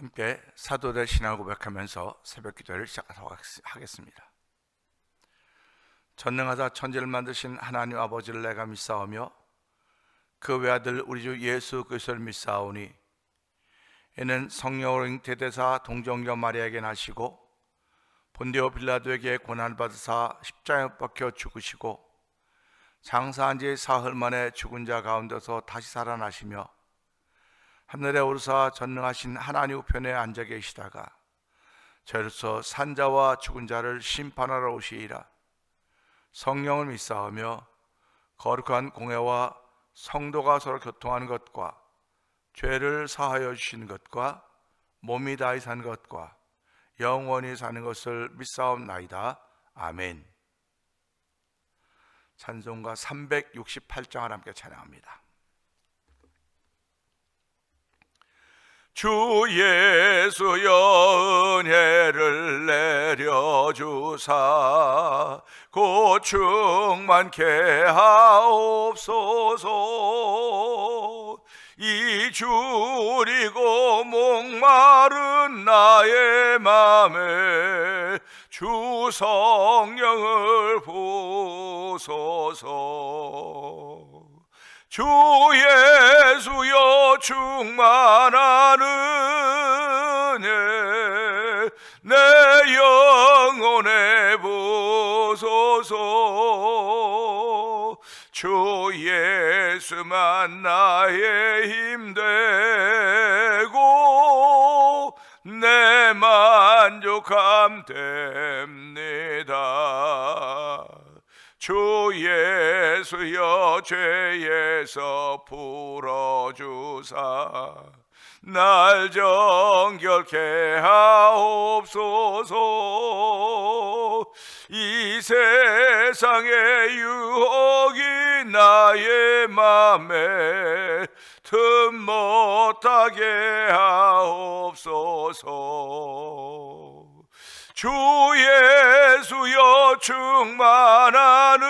함께 사도들 신앙을 고백하면서 새벽 기도를 시작하도록 하겠습니다. 전능하사 천지를 만드신 하나님 아버지를 내가 믿사오며 그 외아들 우리 주 예수 그리스도를 믿사오니 이는 성령으로 잉태되사 동정녀 마리아에게 나시고 본디오 빌라도에게 고난을 받으사 십자가에 못 박혀 죽으시고 장사한 지 사흘 만에 죽은 자 가운데서 다시 살아나시며 하늘에 오르사 전능하신 하나님 우편에 앉아 계시다가 저희로서 산자와 죽은 자를 심판하러 오시리라. 성령을 믿사오며 거룩한 공회와 성도가 서로 교통하는 것과 죄를 사하여 주시는 것과 몸이 다히 사는 것과 영원히 사는 것을 믿사옵나이다. 아멘. 찬송가 368장을 함께 찬양합니다. 주 예수여 은혜를 내려주사 곧 충만케 하옵소서. 이 줄이고 목마른 나의 맘에 주 성령을 부소서. 주 예수여 충만한 은혜 내 영혼에 부소서. 주 예수만 나의 힘되고 내 만족함 됩니다. 주 예수여 죄에서 풀어주사 날 정결케 하옵소서. 이 세상의 유혹이 나의 맘에 틈 못하게 하옵소서. 주 예수여 충만한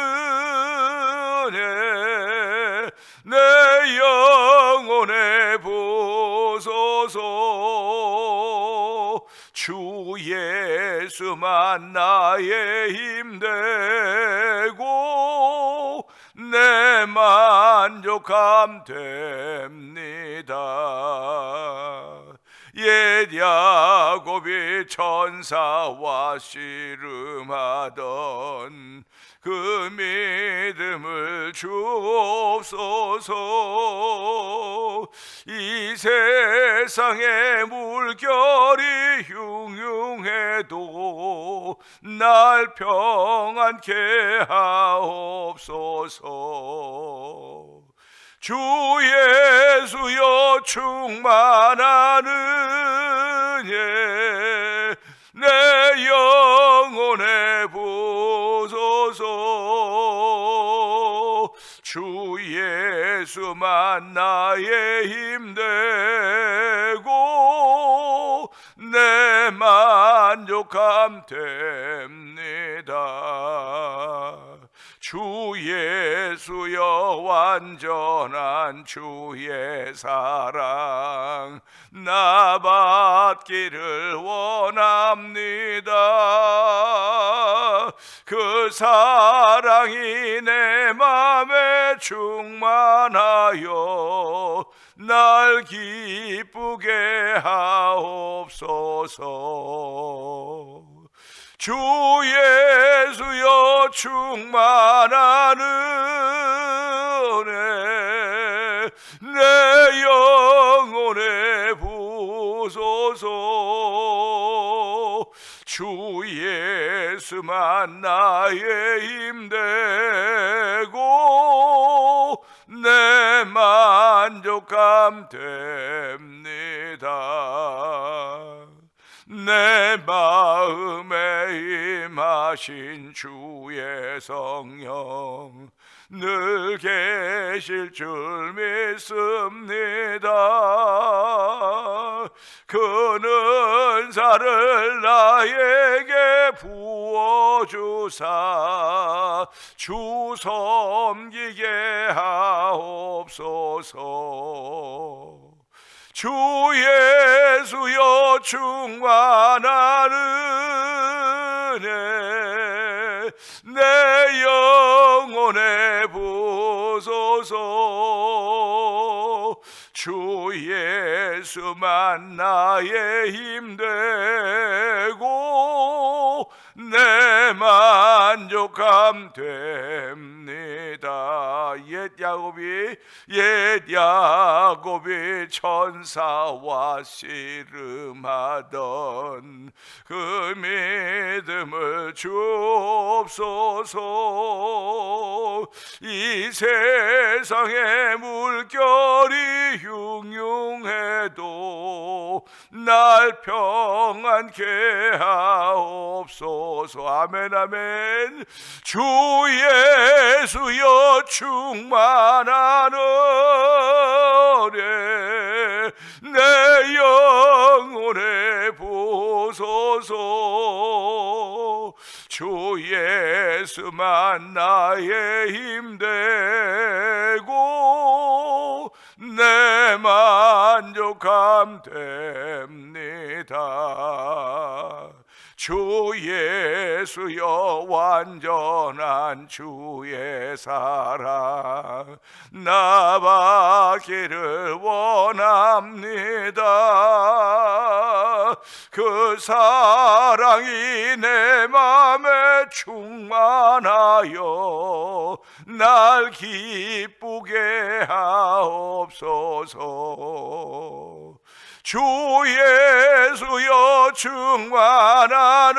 은혜 내 영혼에 부소서. 주 예수만 나의 힘되고 내 만족함 됩니다. 옛 야곱이 천사와 씨름하던 그 믿음을 주옵소서. 이 세상의 물결이 흉흉해도 날 평안케 하옵소서. 주 예수여 충만한 은혜 내 영혼에 부소서. 주 예수만 나의 힘되고 내 만족함 됩니다. 주 예수여 완전한 주의 사랑 나 받기를 원합니다. 그 사랑이 내 맘에 충만하여 날 기쁘게 하옵소서. 주 예수여 충만한 은혜 내 영혼에 부소서. 주 예수만 나의 힘되고 내 만족함 됩니다. 내 마음에 임하신 주의 성령 늘 계실 줄 믿습니다. 그 은사를 나에게 부어주사 주 섬기게 하옵소서. 주 예수여 충만한 은혜 내 영혼에 부소서. 주 예수만 나의 힘되고 내 만족함 됩니다. 옛 야곱이 천사와 씨름하던 그 믿음을 주옵소서. 이 세상의 물결이 흉흉해도 날 평안케 하옵소서. 아멘 아멘. 주 예수여 충만한 은혜 내 영혼에 부소서. 주 예수만 나의 힘되고 내 만족함 됩니다. 주 예수여 완전한 주의 사랑 나 받기를 원합니다. 그 사랑이 내 맘에 충만하여 날 기쁘게 하옵소서. 주 예수여 충만한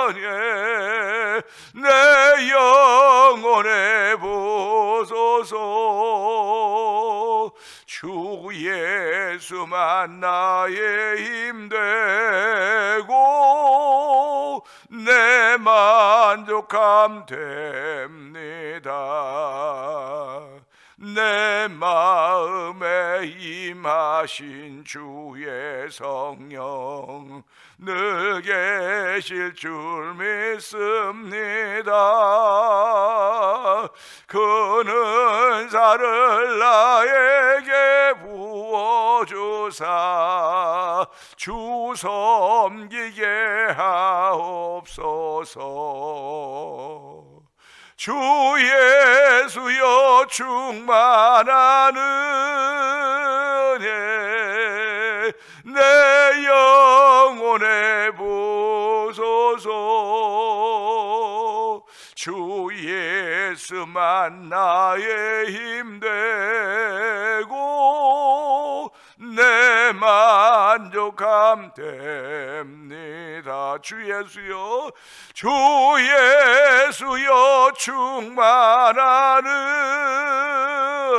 은혜 내 영혼에 부소서. 주 예수만 나의 힘되고 내 만족함 됩니다. 내 마음에 임하신 주의 성령 늘 계실 줄 믿습니다. 그 은사를 나에게 부어주사 주 섬기게 하옵소서. 주 예수여 충만한 은혜 내 영혼에 부소서. 주 예수만 나의 힘되고 내 만족함 됩니다. 주 예수여 주 예수여 충만한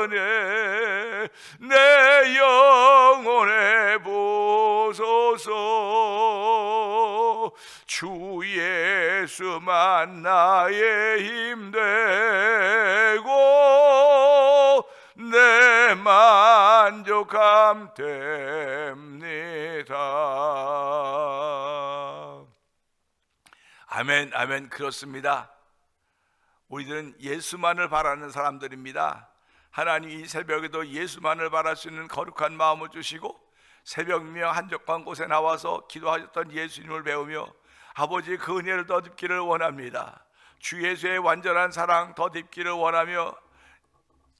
은혜 내 영혼에 부소서. 주 예수만 나의 힘되고 내 만족함 됩니다. 아멘 아멘. 그렇습니다. 우리들은 예수만을 바라는 사람들입니다. 하나님 이 새벽에도 예수만을 바랄 수 있는 거룩한 마음을 주시고 새벽이며 한적한 곳에 나와서 기도하셨던 예수님을 배우며 아버지의 그 은혜를 덧입기를 원합니다. 주 예수의 완전한 사랑 덧입기를 원하며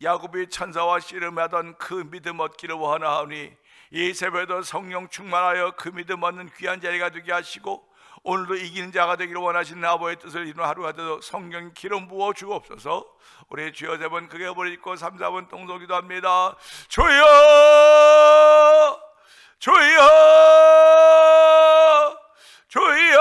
야곱이 천사와 씨름하던 그 믿음 얻기를 원하오니 이 새벽에도 성령 충만하여 그 믿음 얻는 귀한 자리가 되게 하시고 오늘도 이기는 자가 되기를 원하시는 아버지의 뜻을 이루는 하루가 되도록 성령 기름 부어 주옵소서. 우리 주여 세 번 크게 부르짖고 3, 4번 통성기도 합니다. 주여 주여 주여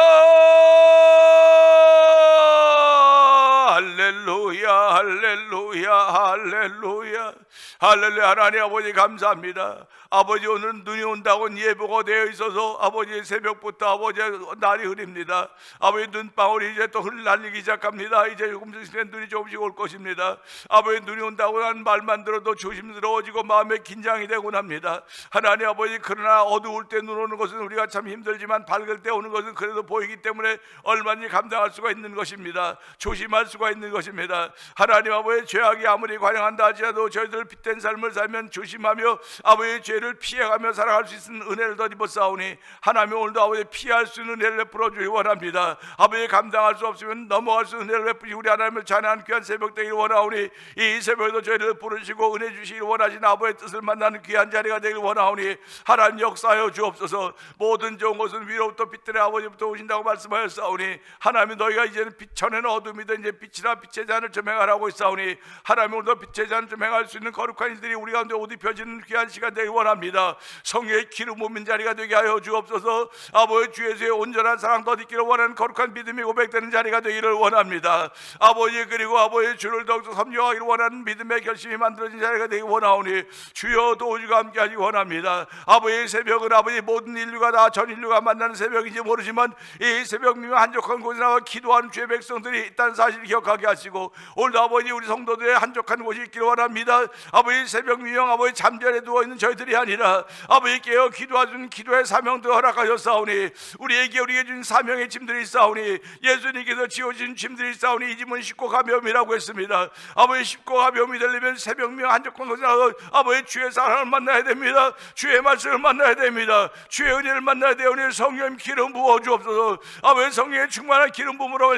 할렐루야 할렐루야 할렐루야 할렐루야. 하나님 아버지 감사합니다. 아버지 오늘은 눈이 온다고 예보가 되어 있어서 아버지 새벽부터 아버지 날이 흐립니다. 아버지 눈방울이 이제 또 흘러날리기 시작합니다. 이제 조금씩 눈이 조금씩 올 것입니다. 아버지 눈이 온다고 하는 말만 들어도 조심스러워지고 마음에 긴장이 되곤 합니다. 하나님 아버지 그러나 어두울 때 눈 오는 것은 우리가 참 힘들지만 밝을 때 오는 것은 그래도 보이기 때문에 얼마든지 감당할 수가 있는 것입니다. 조심할 수가 있는 것입니다. 하나님 아버지 죄악이 아무리 관영한다 하지라도 저희들 핏된 삶을 살면 조심하며 아버지 죄를 저희를 피해가며 살아갈 수 있는 은혜를 더 입었사오니 하나님 오늘도 아버지 피할 수 있는 은혜를 베풀어 주기 원합니다. 아버지 감당할 수 없으면 넘어갈 수 있는 은혜를 베푸시 우리 하나님을 찬양하는 귀한 새벽 되기를 원하오니 이 새벽에도 저희를 부르시고 은혜 주시기를 원하신 아버지의 뜻을 만나는 귀한 자리가 되기를 원하오니 하나님 역사하여 주옵소서. 모든 좋은 것은 위로부터 빛들의 아버지부터 오신다고 말씀하였사오니 하나님 너희가 이제는 빛 전에는 어둠이든 이제 빛이라 빛의 잔을 좀 행하라고 있사오니 하나님 오늘도 빛의 잔을 좀 행할 수 있는 거룩한 일들이 우리 가운데 옷 입혀지는 귀한 시간 되기 원합니다. 성령의 기름 부은 자리가 되게 하여 주옵소서. 아버지 주 예수의 온전한 사랑 더 있기를 원하는 거룩한 믿음이 고백되는 자리가 되기를 원합니다. 아버지 그리고 아버지 주를 더욱더 섬겨하기를 원하는 믿음의 결심이 만들어진 자리가 되기 원하오니 주여 도우시고 함께하기 원합니다. 아버지의 새벽은 아버지 모든 인류가 다 전 인류가 만나는 새벽인지 모르지만 이 새벽이면 한적한 곳에 나와 기도하는 주의 백성들이 있다는 사실을 기억하게 하시고 오늘도 아버지 우리 성도들의 한적한 곳이 있기를 원합니다. 아버지 새벽 미명 아버지 잠자리에 누워있는 저희들이 아니라 아버지 깨어 기도하는 기도의 사명도 허락하셨사오니 우리에게 준 사명의 짐들이 있사오니 예수님께서 지어진 짐들이 있사오니 이 짐은 쉽고 가벼움이라고 했습니다. 아버지 쉽고 가벼움이 되려면 새벽 미명 한적한 곳에 나와 아버지 주의 사랑을 만나야 됩니다. 주의 말씀을 만나야 됩니다. 주의 은혜를 만나야 되오니 성령 기름 부어 주옵소서. 아버지 성령의 충만한 기름 부음으로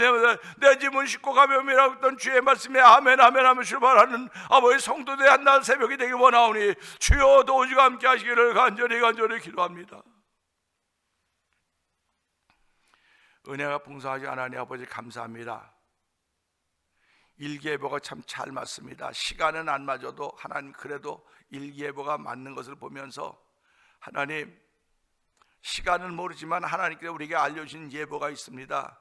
내 짐은 쉽고 가벼움이라고 했던 주의 말씀에 아멘 아멘 하며 출발하는 아버지 성도들의 한날 새벽이 되길 원하오니 주여 도우시고 함께 하시기를 간절히 기도합니다. 은혜가 풍성하지 하나님 아버지 감사합니다. 일기예보가 참 잘 맞습니다. 시간은 안 맞아도 하나님 그래도 일기예보가 맞는 것을 보면서 하나님 시간은 모르지만 하나님께서 우리에게 알려주신 예보가 있습니다.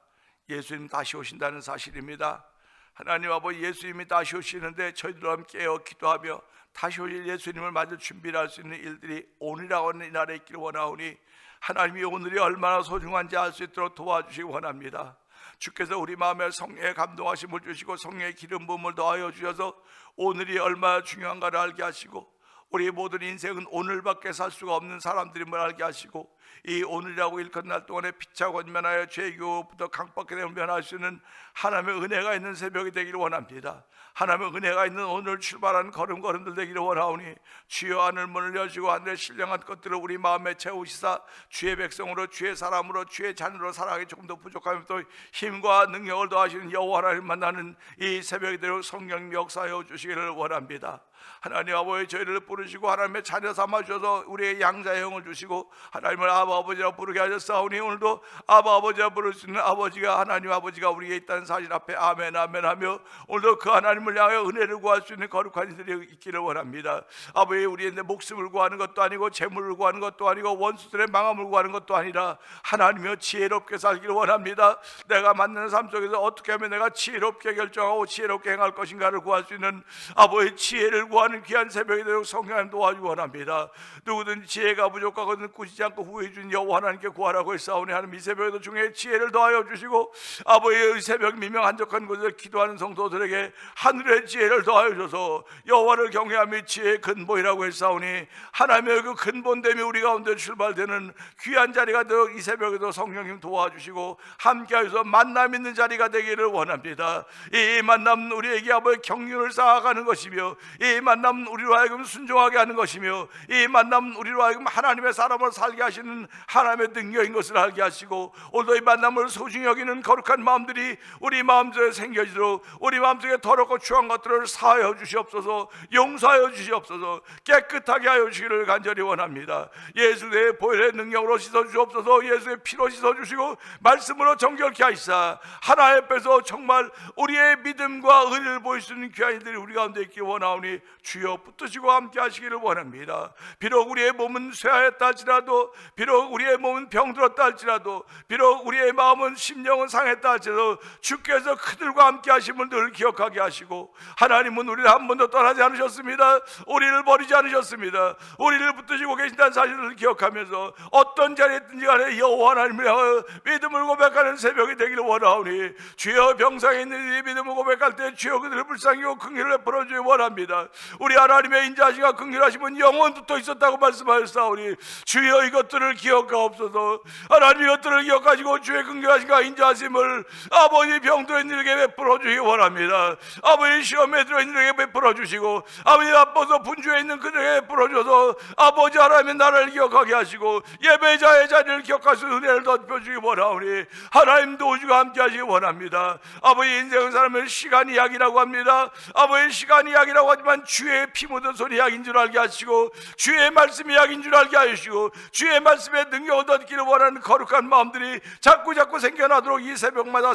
예수님 다시 오신다는 사실입니다. 하나님 아버지 예수님이 다시 오시는데 저희들과 함께 깨어 기도하며 다시 오실 예수님을 맞을 준비를 할 수 있는 일들이 오늘이라고 하는 이 날에 있기를 원하오니 하나님이 오늘이 얼마나 소중한지 알 수 있도록 도와주시기 원합니다. 주께서 우리 마음에 성령의 감동하심을 주시고 성령의 기름 부음을 더하여 주셔서 오늘이 얼마나 중요한가를 알게 하시고 우리 모든 인생은 오늘밖에 살 수가 없는 사람들임을 알게 하시고 이 오늘이라고 일컫는 날 동안에 피차고 면하여 죄교부터 강밖에 되면 면할 수 있는 하나님의 은혜가 있는 새벽이 되기를 원합니다. 하나님의 은혜가 있는 오늘 출발하는 걸음걸음들 되기를 원하오니 주여 하늘 문을 여시고 하늘의 신령한 것들을 우리 마음에 채우시사 주의 백성으로 주의 사람으로 주의 자녀로 살아가기 조금 더 부족하면 또 힘과 능력을 더하시는 여호와 하나님 만나는 이 새벽이 되도록 성령 역사하여 주시기를 원합니다. 하나님 아버지 저희를 부르시고 하나님의 자녀 삼아 주셔서 우리의 양자의 영을 주시고 하나님을 아바 아버지라 부르게 하셨사오니 오늘도 아바 아버지라 부를 수 있는 아버지가 하나님 아버지가 우리에게 있다는 사실 앞에 아멘 아멘 하며 오늘도 그 하나님을 향하여 은혜를 구할 수 있는 거룩한 이들이 있기를 원합니다. 아버지 우리의 목숨을 구하는 것도 아니고 재물을 구하는 것도 아니고 원수들의 망함을 구하는 것도 아니라 하나님이여 지혜롭게 살기를 원합니다. 내가 만나는 삶 속에서 어떻게 하면 내가 지혜롭게 결정하고 지혜롭게 행할 것인가를 구할 수 있는 아버지 지혜를 구하는 귀한 새벽이 되도록 성령 도와주기 원합니다. 누구든 지혜가 부족하거든 꾸짖지 않고 후회 준 여호와 하나님께 구하라고 했사오니 하나님 이 새벽에도 중에 지혜를 더하여 주시고 아버지의 새벽 미명 한적한 곳에서 기도하는 성도들에게 하늘의 지혜를 더하여 줘서 여호와를 경외함이 지혜의 근본이라고 했사오니 하나님의 그 근본됨이 우리 가운데 출발되는 귀한 자리가 되어 이 새벽에도 성령님 도와주시고 함께하여서 만남 있는 자리가 되기를 원합니다. 이 만남은 우리에게 아버지 경륜을 쌓아가는 것이며 이 만남은 우리로 하여금 순종하게 하는 것이며 이 만남은 우리로 하여금 하나님의 사람을 살게 하시는 하나님의 능력인 것을 알게 하시고 오늘도 이 만남을 소중히 여기는 거룩한 마음들이 우리 마음속에 생겨지도록 우리 마음속에 더럽고 추한 것들을 사하여 주시옵소서. 용서하여 주시옵소서. 깨끗하게 하여 주시기를 간절히 원합니다. 예수의 보혈의 능력으로 씻어주시옵소서. 예수의 피로 씻어주시고 말씀으로 정결케 하시사 하나님 앞에서 정말 우리의 믿음과 의를 보일 수 있는 귀한 이들이 우리 가운데 있기 원하오니 주여 붙드시고 함께 하시기를 원합니다. 비록 우리의 몸은 쇠하였다 할지라도 비록 우리의 몸은 병들었다 할지라도 비록 우리의 마음은 심령은 상했다 할지라도 주께서 그들과 함께 하심을 늘 기억하게 하시고 하나님은 우리를 한 번도 떠나지 않으셨습니다. 우리를 버리지 않으셨습니다. 우리를 붙드시고 계신다는 사실을 기억하면서 어떤 자리에 있든지 간에 여호와 하나님을 향하여 믿음을 고백하는 새벽이 되기를 원하오니 주여 병상에 있는 이 믿음을 고백할 때 주여 그들을 불쌍히 여기고 긍휼을 베풀어 주기 원합니다. 우리 하나님의 인자하시가 긍휼하심은 영원부터 있었다고 말씀하셨사오니 주여 이것들을 기억하옵소서. 하나님 이것들을 기억하시고 주의 긍휼하심과 인자하심을 아버지 병들어 있는 이에게 베풀어 주시기 원합니다. 아버지 시험에 들어 있는 이에게 베풀어 주시고 아버지 아파서 분주해 있는 그들에게 베풀어 줘서 아버지 하나님의 나라를 기억하게 하시고 예배자의 자리를 기억할 수 있는 은혜를 덮여 주시기 원하오니 하나님 도우시고 함께 하시기 원합니다. 아버지 인생은 사람은 시간이 약이라고 합니다. 아버지 시간이 약이라고 하지만 주의 피 묻은 손이 약인 줄 알게 하시고 주의 말씀이 약인 줄 알게 하시고 주의 말씀의 능력을 얻기를 원하는 거룩한 마음들이 자꾸 생겨나도록 이 새벽마다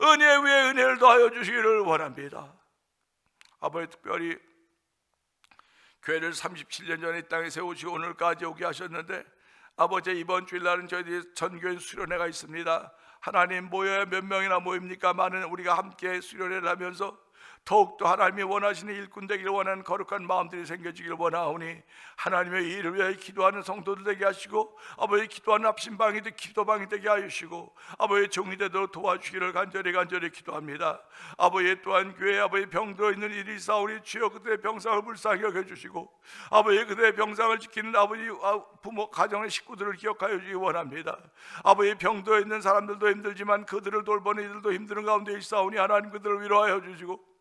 은혜 위에 은혜를 더하여 주시기를 원합니다. 아버지 특별히 교회를 37년 전에 이 땅에 세우시고 오늘까지 오게 하셨는데 아버지 이번 주일날은 저희들이 전교인 수련회가 있습니다. 하나님 모여야 몇 명이나 모입니까? 많은 우리가 함께 수련회를 하면서 더욱더 하나님이 원하시는 일꾼 되기를 원하는 거룩한 마음들이 생겨지기를 원하오니 하나님의 일을 위해 기도하는 성도들 되게 하시고 아버지 기도하는 합심방이 기도방이 되게 하시고 아버지 종이 되도록 도와주시기를 간절히 기도합니다. 아버지 또한 교회에 아버지 병들어 있는 일이 있사오니 주여 그들의 병상을 불쌍히 여겨주시고 아버지 그들의 병상을 지키는 아버지 부모 가정의 식구들을 기억하여 주시기 원합니다. 아버지 병들어 있는 사람들도 힘들지만 그들을 돌보는 이들도 힘든 가운데 있사오니 하나님 그들을 위로하여 주시고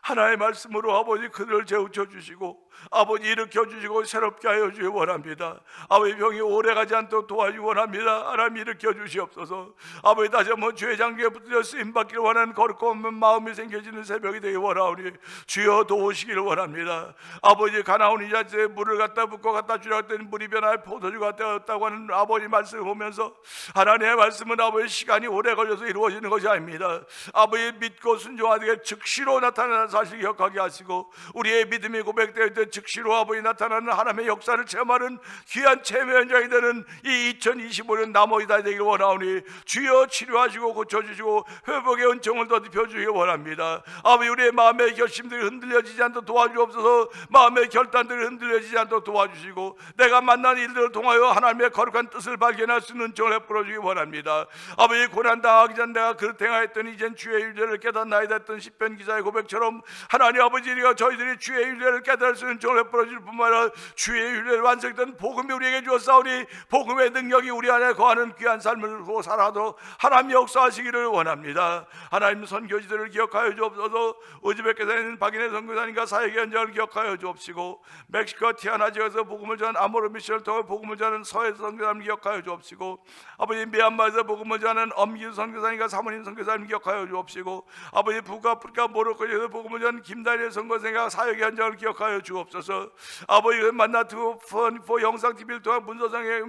하나의 말씀으로 아버지 그들을 재우쳐 주시고 아버지 일으켜 주시고 새롭게 하여 주시기 원합니다. 아버지 병이 오래가지 않도록 도와주기 원합니다. 하나님 일으켜 주시옵소서. 아버지 다시 한번 주의 장기에 붙들려 쓰임받기를 원하는 거룩한 마음이 생겨지는 새벽이 되기 원하오니 주여 도우시기를 원합니다. 아버지 가나온 이 자체에 물을 갖다 붓고 갖다 주려 했더니 물이 변하여 포도주가 되었다고 하는 아버지 말씀을 보면서 하나님의 말씀은 아버지 시간이 오래 걸려서 이루어지는 것이 아닙니다. 아버지 믿고 순종하게 즉시로 나타나는 사실 기억하게 하시고 우리의 믿음이 고백될 때 즉시로 아버지 나타나는 하나님의 역사를 체험하는 귀한 체험 현장이 되는 이 2025년 남어이다 되길 원하오니 주여 치료하시고 고쳐주시고 회복의 은총을 더듬혀 주시기 원합니다. 아버지 우리의 마음의 결심들이 흔들려지지 않도록 도와주옵소서. 마음의 결단들이 흔들려지지 않도록 도와주시고 내가 만난 일들을 통하여 하나님의 거룩한 뜻을 발견할 수 있는 은총을 베풀어 주시기 원합니다. 아버지 고난당하기 전 내가 그렇게 행하였더니 이젠 주의 윤례를 깨닫나이다 했던 시편 기자의 고백처럼 하나님 아버지 우리가 저희들이 주의 윤례를 깨달을 수 있는 은총을 베풀어 주실 뿐만 아니라 주의 윤례를 완성된 복음이 우리에게 주었사오니 복음의 능력이 우리 안에 거하는 귀한 삶을 살아도 하나님 역사하시기를 원합니다. 하나님 선교지들을 기억하여 주옵소서. 우즈베키스탄에 있는 박인혜 선교사님과 사역의 현장을 기억하여 주옵시고 멕시코 티아나 지역에서 복음을 전하는 아모르 미션을 통해 복음을 전하는 서해 선교사님 기억하여 주옵시고 아버지 미얀마에서 복음을 전하는 엄기수 선교사님과 사모님 선교사님 기억하여 주옵시고 아버지 북아프리카 모로코에서 복음을 전하는 김다리의 선교사님과 사역의 현장을 기억하여 주옵소서. 아버지 만나투 펀포 영상TV를 통한 문서상의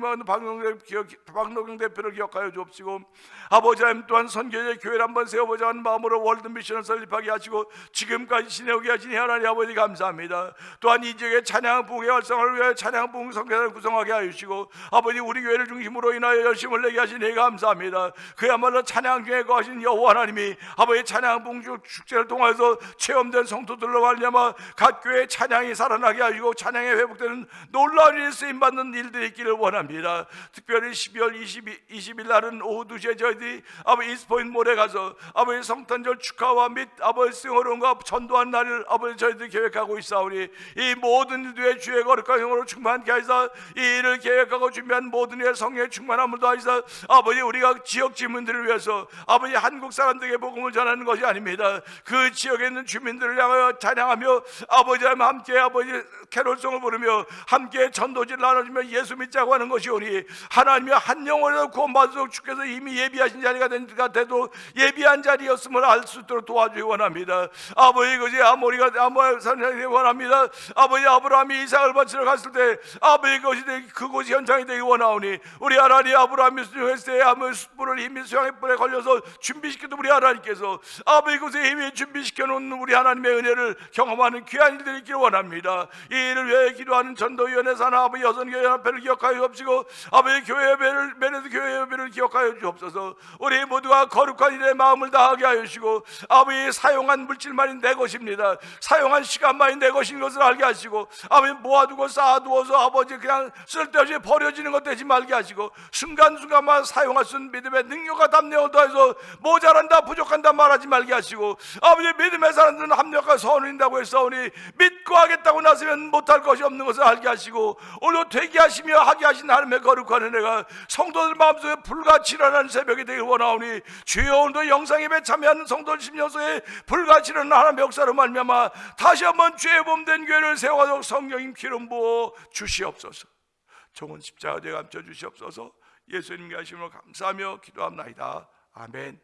박노경 대표를 기억하여 주옵시고 아버지 하나님 또한 선교제 교회를 한번 세워보자 하는 마음으로 월드미션을 설립하게 하시고 지금까지 지내오게 하시니 하나님 아버지 감사합니다. 또한 이 지역의 찬양 부흥의 활성화를 위하여 찬양 부흥 선교사를 구성하게 하시고 아버지 우리 교회를 중심으로 인하여 열심을 내게 하시니 감사합니다. 그야말로 찬양 중에 거하신 여호와 하나님이 아버지 찬양 부흥 축제를 통해서 체험된 성도들로 말미암아 각 교회의 찬양이 살아나게 하시고 찬양에 회복되는 놀라운 일이 쓰임받는 일들이 있기를 원합니다. 특별히 12월 20일 날은 오후 2시에 저희들이 아버지 이스포인 몰에 가서 아버지 성탄절 축하와 및 아버지 승호론과 전도한 날을 아버지 저희들이 계획하고 있사오니 이 모든 일들의 주의 거룩한 영으로 충만하게 하시사 이 일을 계획하고 준비한 모든 일의 성령의 충만함을 더하시사 아버지 우리가 지역 주민들을 위해서 아버지 한국 사람들에게 복음을 전하는 것이 아닙니다. 그 지역에 있는 주민들을 향하여 찬양하며 아버지 함께 아버지 캐롤송을 부르며 함께 전도지를 나눠주며 예수 믿자고 하는 것이오니 하나님의 한 영혼을 구원받도록 주께서 이미 예비하신 자리가 된 같아도 예비한 자리였음을 알 수 있도록 도와주기 원합니다. 아버지 그것이 아모리가 산상이 원합니다. 아버지 아브라함이 이삭을 바치러 갔을 때 아버지 그곳이 현장이 되기 원하오니 우리 하나님 아브라함이 수종했을 때 아버지 숯불을 이미 수양의 불에 걸려서 준비시켜도 우리 하나님께서 아버지 그것에 이미 준비시켜 놓은 우리 하나님의 은혜를 경험하는 귀한 일들이 있기를 원합니다. 원합니다. 이 일을 위해 기도하는 전도위원회 산하 아버지 여선교회 연합회를 기억하여 주옵시고 아버지 교회 예배를 메네드 교회 예배를 기억하여 주옵소서. 우리 모두가 거룩한 일에 마음을 다하게 하여 주시고 아버지 사용한 물질만이 내 것입니다. 사용한 시간만이 내 것인 것을 알게 하시고 아버지 모아두고 쌓아두어서 아버지 그냥 쓸데없이 버려지는 것 되지 말게 하시고 순간순간만 사용할 수 있는 믿음의 능력과 담력을 더해서 모자란다 부족한다 말하지 말게 하시고 아버지 믿음의 사람들은 합력과 선언인다고 했사오니 믿고 하겠다고 나서면 못할 것이 없는 것을 알게 하시고 오늘 되게 하시며 하게 하신 하나님의 거룩한 은혜가 성도들 마음속에 불같이 일어나는 새벽이 되길 원하오니 주여 오늘도 영상예배 참여하는 성도들 심령속에 불같이 일어나는 하나님의 역사로 말미암아 다시 한번 죄의 몸된 교회를 세워가도록 성령님 기름 부어 주시옵소서. 종은 십자가에 감춰 주시옵소서. 예수님께 하심으로 감사하며 기도합나이다. 아멘.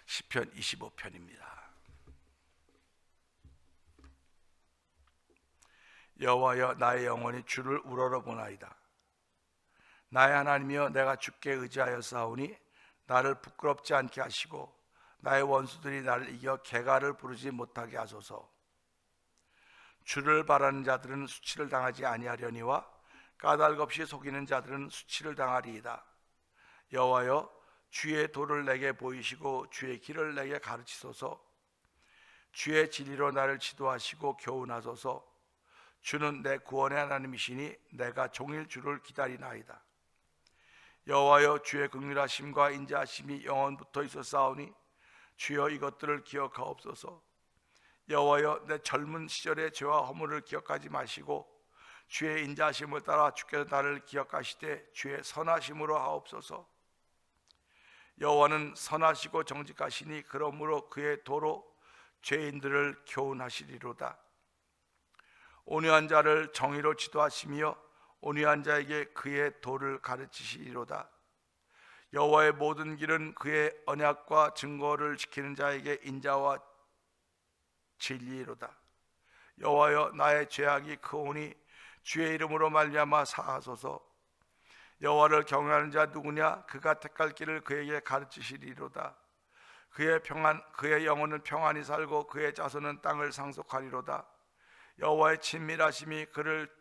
시편 25편입니다. 여호와여 나의 영혼이 주를 우러러보나이다. 나의 하나님이여 내가 주께 의지하여 싸우니 나를 부끄럽지 않게 하시고 나의 원수들이 나를 이겨 개가를 부르지 못하게 하소서. 주를 바라는 자들은 수치를 당하지 아니하려니와 까닭없이 속이는 자들은 수치를 당하리이다. 여호와여 주의 도를 내게 보이시고 주의 길을 내게 가르치소서. 주의 진리로 나를 지도하시고 교훈하소서. 주는 내 구원의 하나님이시니 내가 종일 주를 기다리나이다. 여호와여 주의 긍휼하심과 인자하심이 영원부터 있었사오니 주여 이것들을 기억하옵소서. 여호와여 내 젊은 시절의 죄와 허물을 기억하지 마시고 주의 인자하심을 따라 주께서 나를 기억하시되 주의 선하심으로 하옵소서. 여호와는 선하시고 정직하시니 그러므로 그의 도로 죄인들을 교훈하시리로다. 온유한 자를 정의로 지도하시며 온유한 자에게 그의 도를 가르치시리로다. 여호와의 모든 길은 그의 언약과 증거를 지키는 자에게 인자와 진리로다. 여호와여 나의 죄악이 크오니 주의 이름으로 말미암아 사하소서. 여호와를 경외하는 자 누구냐? 그가 택할 길을 그에게 가르치시리로다. 그의 영혼은 평안히 살고 그의 자손은 땅을 상속하리로다. 여호와의 친밀하심이 그를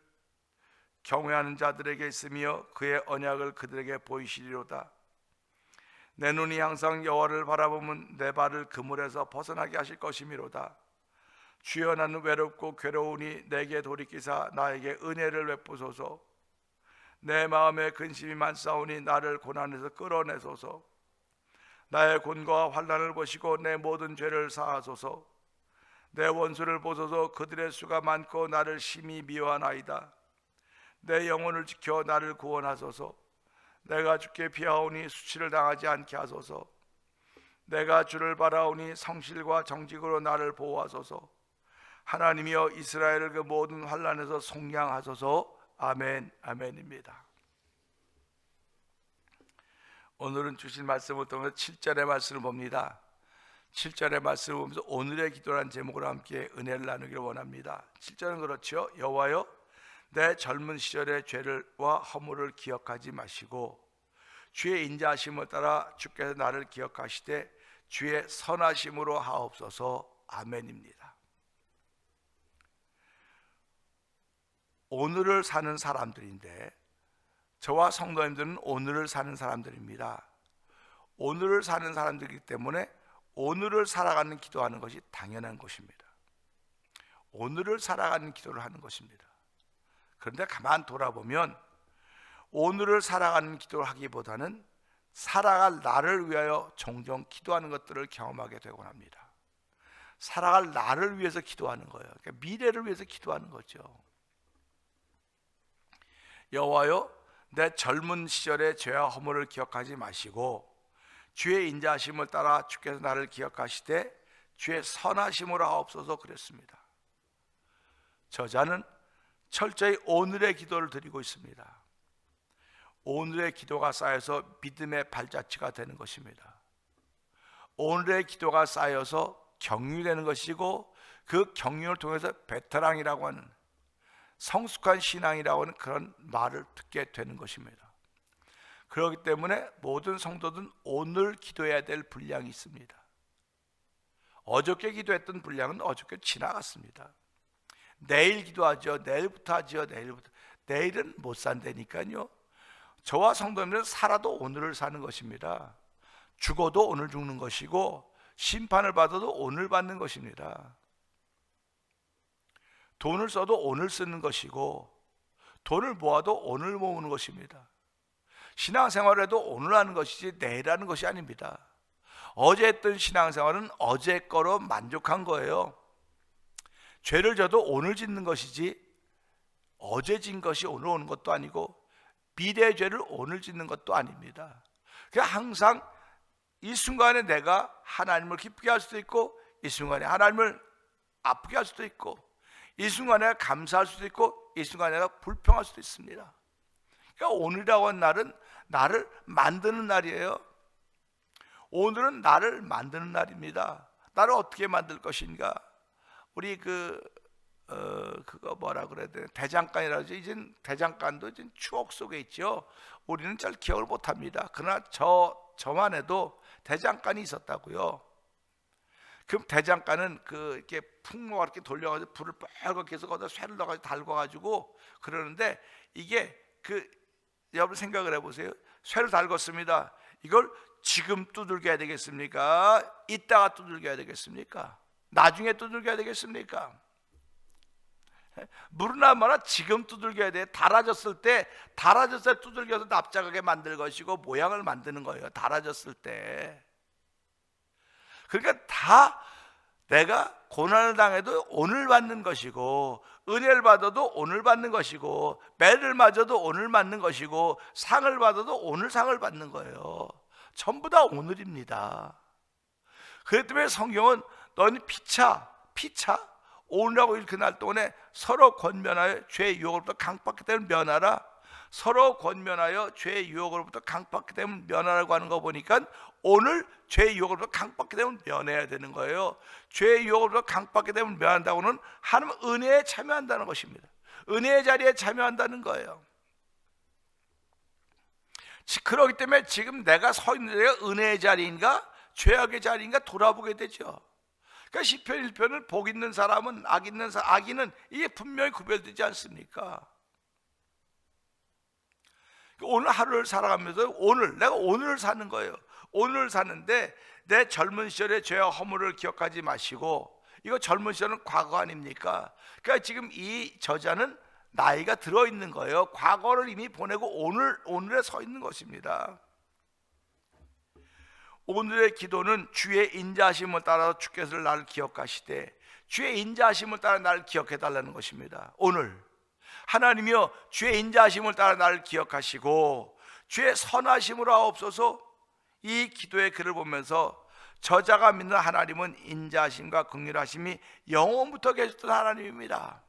경외하는 자들에게 있으며 그의 언약을 그들에게 보이시리로다. 내 눈이 항상 여호와를 바라보면 내 발을 그물에서 벗어나게 하실 것이미로다. 주여 나는 외롭고 괴로우니 내게 돌이키사 나에게 은혜를 베푸소서. 내 마음에 근심이 많사오니 나를 고난에서 끌어내소서. 나의 곤고와 환난을 보시고 내 모든 죄를 사하소서. 내 원수를 보소서. 그들의 수가 많고 나를 심히 미워하나이다. 내 영혼을 지켜 나를 구원하소서. 내가 주께 피하오니 수치를 당하지 않게 하소서. 내가 주를 바라오니 성실과 정직으로 나를 보호하소서. 하나님이여 이스라엘을 그 모든 환난에서 속량하소서. 아멘. 아멘입니다. 오늘은 주신 말씀을 통해서 7절의 말씀을 봅니다. 7절의 말씀을 보면서 오늘의 기도라는 제목으로 함께 은혜를 나누기를 원합니다. 7절은 그렇죠. 여호와여 내 젊은 시절의 죄와 허물을 기억하지 마시고 주의 인자하심을 따라 주께서 나를 기억하시되 주의 선하심으로 하옵소서. 아멘입니다. 오늘을 사는 사람들인데 저와 성도님들은 오늘을 사는 사람들입니다. 오늘을 사는 사람들이기 때문에 오늘을 살아가는 기도하는 것이 당연한 것입니다. 오늘을 살아가는 기도를 하는 것입니다. 그런데 가만 돌아보면 오늘을 살아가는 기도를 하기보다는 살아갈 나를 위하여 종종 기도하는 것들을 경험하게 되곤 합니다. 살아갈 나를 위해서 기도하는 거예요. 그러니까 미래를 위해서 기도하는 거죠. 여호와여 내 젊은 시절의 죄와 허물을 기억하지 마시고 주의 인자하심을 따라 주께서 나를 기억하시되 주의 선하심으로 하옵소서 그랬습니다. 저자는 철저히 오늘의 기도를 드리고 있습니다. 오늘의 기도가 쌓여서 믿음의 발자취가 되는 것입니다. 오늘의 기도가 쌓여서 경륜되는 것이고 그 경륜을 통해서 베테랑이라고 하는 성숙한 신앙이라고 하는 그런 말을 듣게 되는 것입니다. 그렇기 때문에 모든 성도들은 오늘 기도해야 될 분량이 있습니다. 어저께 기도했던 분량은 어저께 지나갔습니다. 내일 기도하죠. 내일부터 하죠. 내일은 못 산다니까요. 저와 성도님들은 살아도 오늘을 사는 것입니다. 죽어도 오늘 죽는 것이고 심판을 받아도 오늘 받는 것입니다. 돈을 써도 오늘 쓰는 것이고 돈을 모아도 오늘 모으는 것입니다. 신앙생활에도 오늘 하는 것이지 내일 하는 것이 아닙니다. 어제 했던 신앙생활은 어제 거로 만족한 거예요. 죄를 져도 오늘 짓는 것이지 어제 진 것이 오늘 오는 것도 아니고 미래의 죄를 오늘 짓는 것도 아닙니다. 그러니까 항상 이 순간에 내가 하나님을 기쁘게 할 수도 있고 이 순간에 하나님을 아프게 할 수도 있고 이 순간에 감사할 수도 있고 이 순간에 내가 불평할 수도 있습니다. 그러니까 오늘이라고 하는 날은 나를 만드는 날이에요. 오늘은 나를 만드는 날입니다. 나를 어떻게 만들 것인가? 우리 그거 뭐라 그래야 되나? 대장간이라고 하죠. 이젠 대장간도 이제 추억 속에 있죠. 우리는 잘 기억을 못 합니다. 그러나 저만 해도 대장간이 있었다고요. 그럼 대장간은 이렇게 풍로가 이렇게 돌려가지고 불을 빨갛게 해서 거기다 쇠를 넣어가지고 달궈가지고 그러는데 이게 여러분 생각을 해보세요. 쇠를 달궜습니다. 이걸 지금 두들겨야 되겠습니까? 이따가 두들겨야 되겠습니까? 나중에 두들겨야 되겠습니까? 물은 얼마나 지금 두들겨야 돼. 달아졌을 때 두들겨서 납작하게 만들 것이고 모양을 만드는 거예요. 달아졌을 때. 그러니까 다 내가 고난을 당해도 오늘 받는 것이고 은혜를 받아도 오늘 받는 것이고 매를 맞아도 오늘 받는 것이고 상을 받아도 오늘 상을 받는 거예요. 전부 다 오늘입니다. 그렇기 때문에 성경은 너는 피차 오늘하고 이렇게 날 동안에 서로 권면하여 죄의 유혹으로부터 강박하게 되면 면하라. 서로 권면하여 죄의 유혹으로부터 강박하게 되면 면하라고 하는 거 보니까 오늘 죄의 유혹으로부터 강박하게 되면 면해야 되는 거예요. 죄의 유혹으로부터 강박하게 되면 면한다고는 하나님 은혜에 참여한다는 것입니다. 은혜의 자리에 참여한다는 거예요. 그렇기 때문에 지금 내가 서 있는 데가 은혜의 자리인가 죄악의 자리인가 돌아보게 되죠. 그러니까 시편 1편을 복 있는 사람은 악인은 이게 분명히 구별되지 않습니까? 오늘 하루를 살아가면서 내가 오늘을 사는 거예요. 오늘을 사는데 내 젊은 시절의 죄와 허물을 기억하지 마시고, 이거 젊은 시절은 과거 아닙니까? 그러니까 지금 이 저자는 나이가 들어있는 거예요. 과거를 이미 보내고 오늘에 서 있는 것입니다. 오늘의 기도는 주의 인자하심을 따라 주께서 나를 기억하시되, 주의 인자하심을 따라 나를 기억해 달라는 것입니다. 오늘 하나님이여 주의 인자하심을 따라 나를 기억하시고 주의 선하심으로 하옵소서. 이 기도의 글을 보면서 저자가 믿는 하나님은 인자하심과 긍휼하심이 영원부터 계셨던 하나님입니다.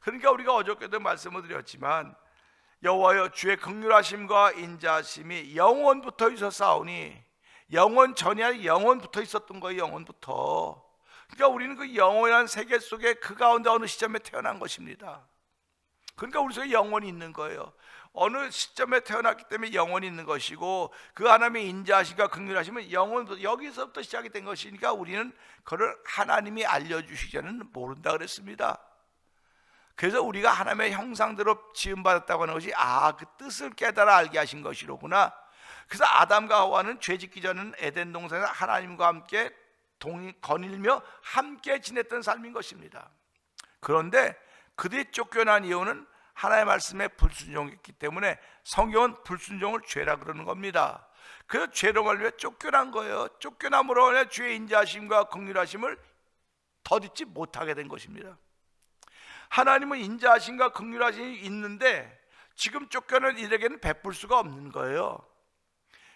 그러니까 우리가 어저께도 말씀을 드렸지만 여호와여 주의 긍휼하심과 인자하심이 영원부터 있었사오니, 영원 전이 아니라 영원부터 있었던 거예요. 영원부터. 그러니까 우리는 그 영원한 세계 속에 그 가운데 어느 시점에 태어난 것입니다. 그러니까 우리 속에 영원이 있는 거예요. 어느 시점에 태어났기 때문에 영원이 있는 것이고, 그 하나님의 인자하심과 긍휼하심은 영원부터, 여기서부터 시작이 된 것이니까 우리는 그걸 하나님이 알려주시기 전에는 모른다 그랬습니다. 그래서 우리가 하나님의 형상대로 지음받았다고 하는 것이 그 뜻을 깨달아 알게 하신 것이로구나. 그래서 아담과 하와는 죄 짓기 전에는 에덴 동산에서 하나님과 함께 거닐며 함께 지냈던 삶인 것입니다. 그런데 그들이 쫓겨난 이유는 하나님의 말씀에 불순종했기 때문에 성경은 불순종을 죄라 그러는 겁니다. 그래서 죄로 말미암아 쫓겨난 거예요. 쫓겨남으로 인해 주의 인자하심과 긍휼하심을 더딛지 못하게 된 것입니다. 하나님은 인자하심과 긍휼하심이 있는데 지금 쫓겨난 이들에게는 베풀 수가 없는 거예요.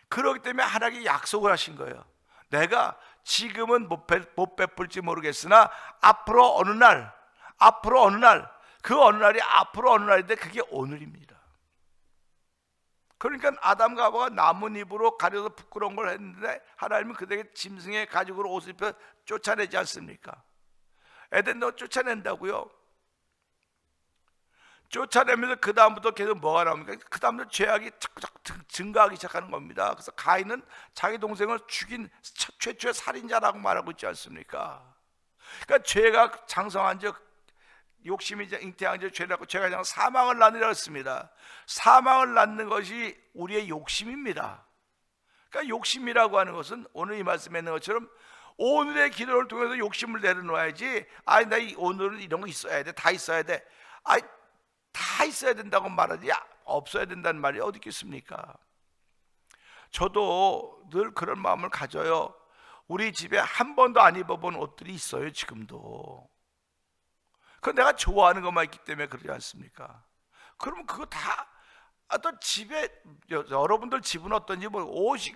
그렇기 때문에 하나님이 약속을 하신 거예요. 내가 지금은 못 베풀지 모르겠으나 앞으로 어느 날, 그 어느 날이 앞으로 어느 날인데 그게 오늘입니다. 그러니까 아담과 하와가 나뭇잎으로 가려서 부끄러운 걸 했는데 하나님은 그들에게 짐승의 가죽으로 옷을 입혀 쫓아내지 않습니까? 에덴도 쫓아낸다고요. 쫓아내면서 그 다음부터 계속 뭐가 나옵니까? 그 다음부터 죄악이 자꾸 증가하기 시작하는 겁니다. 그래서 가인은 자기 동생을 죽인 최초의 살인자라고 말하고 있지 않습니까? 그러니까 죄가 장성한 즉 욕심이 잉태한 즉 죄라고, 죄가 그냥 사망을 낳느라 했습니다. 사망을 낳는 것이 우리의 욕심입니다. 그러니까 욕심이라고 하는 것은 오늘 이 말씀에 있는 것처럼 오늘의 기도를 통해서 욕심을 내려놓아야지. 아니 나 오늘은 이런 거 있어야 돼, 다 있어야 돼, 아니 다 있어야 된다고 말하지 없어야 된다는 말이 어디 있겠습니까? 저도 늘 그런 마음을 가져요. 우리 집에 한 번도 안 입어본 옷들이 있어요. 지금도. 그건 내가 좋아하는 것만 있기 때문에 그러지 않습니까? 그러면 그거 다 또 집에, 여러분들 집은 어떤지 옷이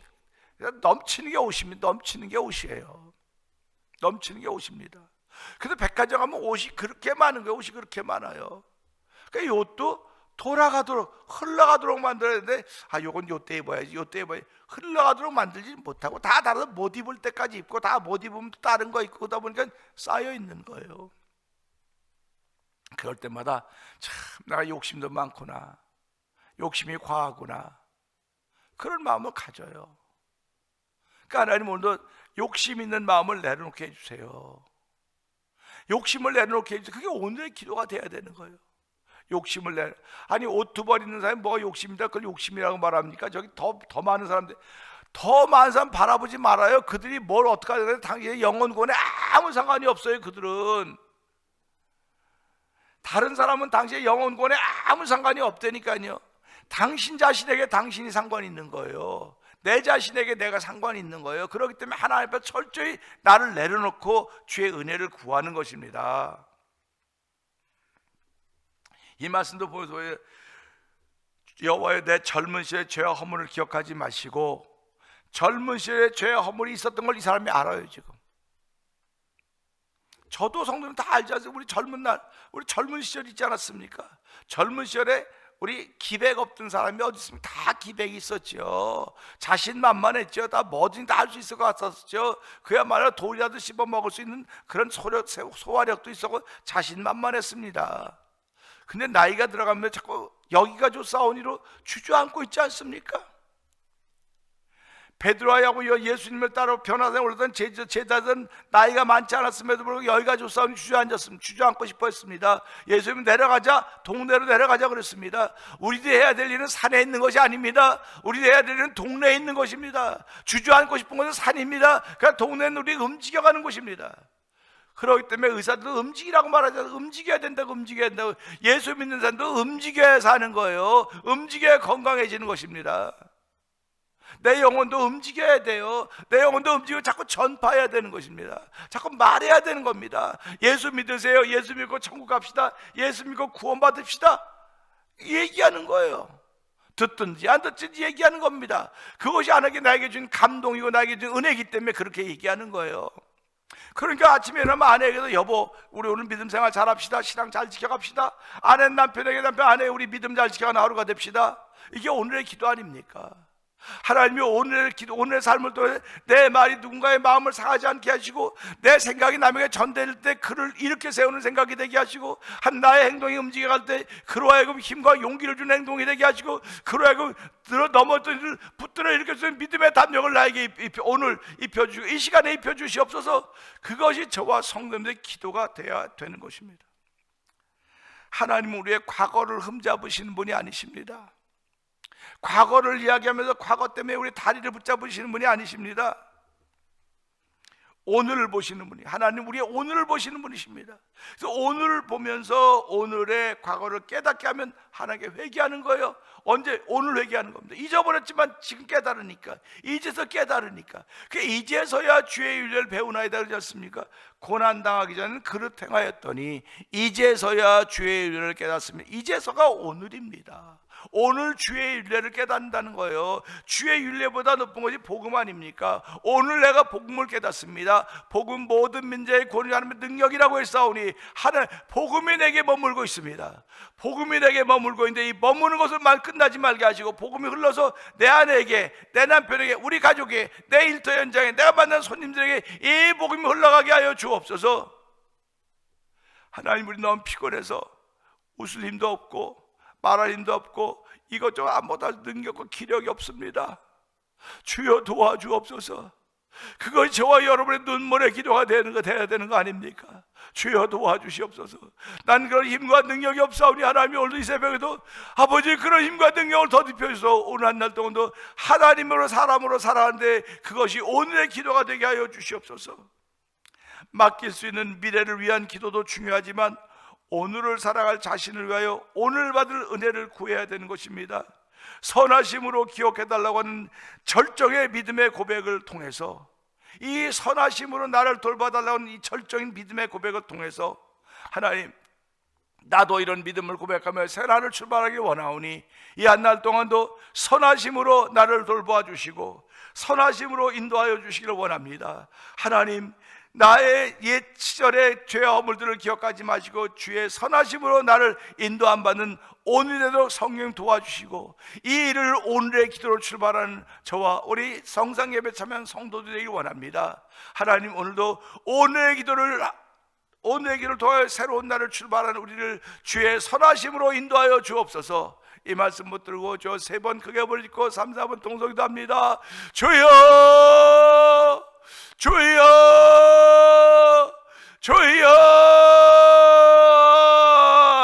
넘치는 게 옷입니다. 넘치는 게 옷이에요. 넘치는 게 옷입니다. 그래서 백화점 가면 옷이 그렇게 많은 거예요. 옷이 그렇게 많아요. 그러니까 이 옷도 돌아가도록, 흘러가도록 만들어야 되는데, 요건 요때 입어야지, 요때 입어야지. 흘러가도록 만들지 못하고 다 다르다. 못 입을 때까지 입고, 다 못 입으면 또 다른 거 입고, 그러다 보니까 쌓여 있는 거예요. 그럴 때마다 참 내가 욕심도 많구나, 욕심이 과하구나, 그런 마음을 가져요. 그러니까 하나님 오늘도 욕심 있는 마음을 내려놓게 해주세요. 욕심을 내려놓게 해주세요. 그게 오늘의 기도가 돼야 되는 거예요. 욕심을 아니 옷 2벌 있는 사람이 뭐가 욕심이다, 그걸 욕심이라고 말합니까? 저기 더 많은 사람들, 더 많은 사람 바라보지 말아요. 그들이 뭘 어떻게 하든 당신의 영혼권에 아무 상관이 없어요. 그들은 다른 사람은 당신의 영혼권에 아무 상관이 없다니까요. 당신 자신에게 당신이 상관이 있는 거예요. 내 자신에게 내가 상관이 있는 거예요. 그렇기 때문에 하나님 앞에 철저히 나를 내려놓고 주의 은혜를 구하는 것입니다. 이 말씀도 보여줘요. 여호와여, 내 젊은 시절의 죄와 허물을 기억하지 마시고. 젊은 시절에 죄와 허물이 있었던 걸 이 사람이 알아요. 지금 저도 성도는 다 알지 않습니까? 우리 젊은 날, 우리 젊은 시절 있지 않았습니까? 젊은 시절에 우리 기백 없던 사람이 어디 있습니까? 다 기백이 있었죠. 자신만만했죠. 다 뭐든지 다 할 수 있을 것 같았죠. 그야말로 돌이라도 씹어 먹을 수 있는 그런 소화력도 있었고 자신만만했습니다. 근데 나이가 들어가면 자꾸 여기가 좋사오니로 주저앉고 있지 않습니까? 베드로하고 예수님을 따라 변화산에 올랐던 제자들은 나이가 많지 않았음에도 불구하고 여기가 좋사오니 주저앉고 싶어 했습니다. 예수님은 내려가자, 동네로 내려가자 그랬습니다. 우리도 해야 될 일은 산에 있는 것이 아닙니다. 우리도 해야 될 일은 동네에 있는 것입니다. 주저앉고 싶은 것은 산입니다. 그러니까 동네는 우리가 움직여가는 곳입니다. 그렇기 때문에 의사들도 움직이라고 말하잖아요. 움직여야 된다고, 움직여야 된다고. 예수 믿는 사람도 움직여야 사는 거예요. 움직여야 건강해지는 것입니다. 내 영혼도 움직여야 돼요. 내 영혼도 움직이고 자꾸 전파해야 되는 것입니다. 자꾸 말해야 되는 겁니다. 예수 믿으세요. 예수 믿고 천국 갑시다. 예수 믿고 구원 받읍시다. 얘기하는 거예요. 듣든지 안 듣든지 얘기하는 겁니다. 그것이 하나님께 나에게 준 감동이고 나에게 준 은혜이기 때문에 그렇게 얘기하는 거예요. 그러니까 아침에 일어나면 아내에게도 여보, 우리 오늘 믿음 생활 잘합시다. 신앙 잘 지켜갑시다. 아내 남편에게 남편, 아내 우리 믿음 잘 지켜가는 하루가 됩시다. 이게 오늘의 기도 아닙니까? 하나님이 오늘의 삶을 통해 내 말이 누군가의 마음을 상하지 않게 하시고, 내 생각이 남에게 전될 때 그를 이렇게 세우는 생각이 되게 하시고, 한 나의 행동이 움직여갈 때 그로 하여금 힘과 용기를 주는 행동이 되게 하시고, 그로 하여금 넘어졌던 일을 붙들어 일으켜주는 믿음의 담력을 나에게 오늘 입혀주시고 이 시간에 입혀주시옵소서. 그것이 저와 성도님들의 기도가 되어야 되는 것입니다. 하나님은 우리의 과거를 흠잡으시는 분이 아니십니다. 과거를 이야기하면서 과거 때문에 우리 다리를 붙잡으시는 분이 아니십니다. 오늘을 보시는 분이, 하나님 우리의 오늘을 보시는 분이십니다. 그래서 오늘을 보면서 오늘의 과거를 깨닫게 하면 하나님께 회개하는 거예요. 언제? 오늘 회개하는 겁니다. 잊어버렸지만 지금 깨달으니까, 이제서 깨달으니까. 그 이제서야 주의 윤례를 배우나이다 그러지 않습니까? 고난당하기 전에는 그릇 행하였더니 이제서야 주의 윤례를 깨닫습니다. 이제서가 오늘입니다. 오늘 주의 윤례를 깨닫는다는 거예요. 주의 윤례보다 높은 것이 복음 아닙니까? 오늘 내가 복음을 깨닫습니다. 복음 모든 민자의 권위를 하는 능력이라고 했사오니, 하나님 복음이 내게 머물고 있습니다. 복음이 내게 머물고 있는데 이 머무는 것을만 끝나지 말게 하시고, 복음이 흘러서 내 아내에게, 내 남편에게, 우리 가족에게, 내 일터 현장에, 내가 만난 손님들에게 이 복음이 흘러가게 하여 주옵소서. 하나님, 우리 너무 피곤해서 웃을 힘도 없고 말할 힘도 없고 이것저것 아무것도 능력과 기력이 없습니다. 주여 도와주옵소서. 그것이 저와 여러분의 눈물의 기도가 돼야 되는 거 아닙니까? 주여 도와주시옵소서. 난 그런 힘과 능력이 없사오니 하나님이 오늘 이 새벽에도 아버지 그런 힘과 능력을 더듬혀 주셔서 오늘 한 날 동안도 하나님으로 사람으로 살아가는데 그것이 오늘의 기도가 되게 하여 주시옵소서. 맡길 수 있는 미래를 위한 기도도 중요하지만 오늘을 살아갈 자신을 위하여 오늘 받을 은혜를 구해야 되는 것입니다. 선하심으로 기억해달라고 하는 절정의 믿음의 고백을 통해서, 이 선하심으로 나를 돌봐달라고 하는 이 절정인 믿음의 고백을 통해서 하나님, 나도 이런 믿음을 고백하며 새날을 출발하기 원하오니 이 한 날 동안도 선하심으로 나를 돌보아 주시고 선하심으로 인도하여 주시기를 원합니다. 하나님, 나의 옛 시절의 죄와 허물들을 기억하지 마시고 주의 선하심으로 나를 인도함 받는 오늘에도 성령 도와주시고 이 일을 오늘의 기도로 출발하는 저와 우리 성상 예배 참여한 성도들이 되길 원합니다. 하나님, 오늘도 오늘의 기도를 통하여 새로운 날을 출발하는 우리를 주의 선하심으로 인도하여 주옵소서. 이 말씀 못 들고 저 3번 크게 부르짖고 3, 4번 동성기도 합니다. 주여 주여 주여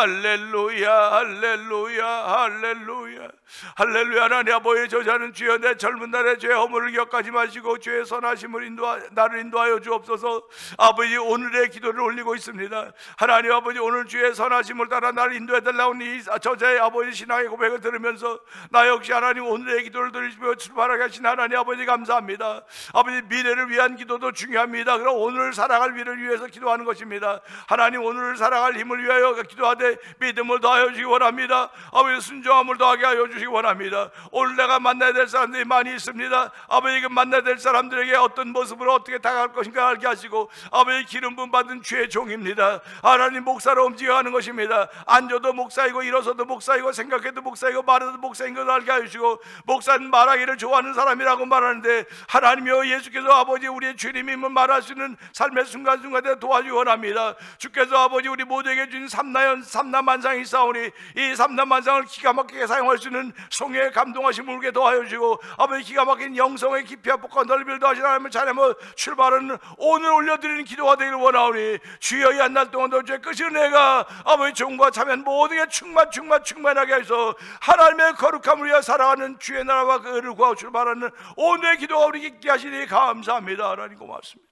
할렐루야 할렐루야 할렐루야 할렐루야. 하나님 아버지, 저자는 주여 내 젊은 날의 죄 허물을 기억하지 마시고 주의 선하심을 나를 인도하여 주옵소서. 아버지, 오늘의 기도를 올리고 있습니다. 하나님 아버지, 오늘 주의 선하심을 따라 나를 인도해달라고 이 저자의 아버지 신앙의 고백을 들으면서 나 역시 하나님 오늘의 기도를 들으시며 출발하게 하신 하나님 아버지 감사합니다. 아버지, 미래를 위한 기도도 중요합니다. 그럼 오늘 살아갈 미래를 위해서 기도하는 것입니다. 하나님, 오늘 살아갈 힘을 위하여 기도하되 믿음을 더하여 주시기 원합니다. 아버지, 순종함을 더하게 하여 주시기 원합니다. 오늘 내가 만나야 될 사람들이 많이 있습니다. 아버지, 그 만나야 될 사람들에게 어떤 모습으로 어떻게 다가갈 것인가 알게 하시고 아버지, 기름 부음 받은 주의 종입니다. 하나님, 목사로 움직여가는 것입니다. 앉아도 목사이고 일어서도 목사이고 생각해도 목사이고 말해도 목사인 것을 알게 하시고, 목사는 말하기를 좋아하는 사람이라고 말하는데 하나님이여 예수께서 아버지 우리의 주님임을 말할 수 있는 삶의 순간순간에 도와주기 원합니다. 주께서 아버지 우리 모두에게 주신 삼남만상이 있사오니 이 삼남만상을 기가 막히게 사용할 수 있는 성령의 감동하심을 울게 도와여 주시고 아버지, 기가 막힌 영성의 깊이와 폭과 넓이를 더하시는 하나님을 찬양하며 출발은 오늘 올려드리는 기도가 되기를 원하오니 주여 이 한 날 동안도 주의 끝이 은혜가 아버지 종과 참여한 모두에게 충만하게 하셔서 하나님의 거룩함을 위하여 살아가는 주의 나라와 그 의를 구하고 출발하는 오늘의 기도가 우리 있게 하시니 감사합니다. 하나님 고맙습니다.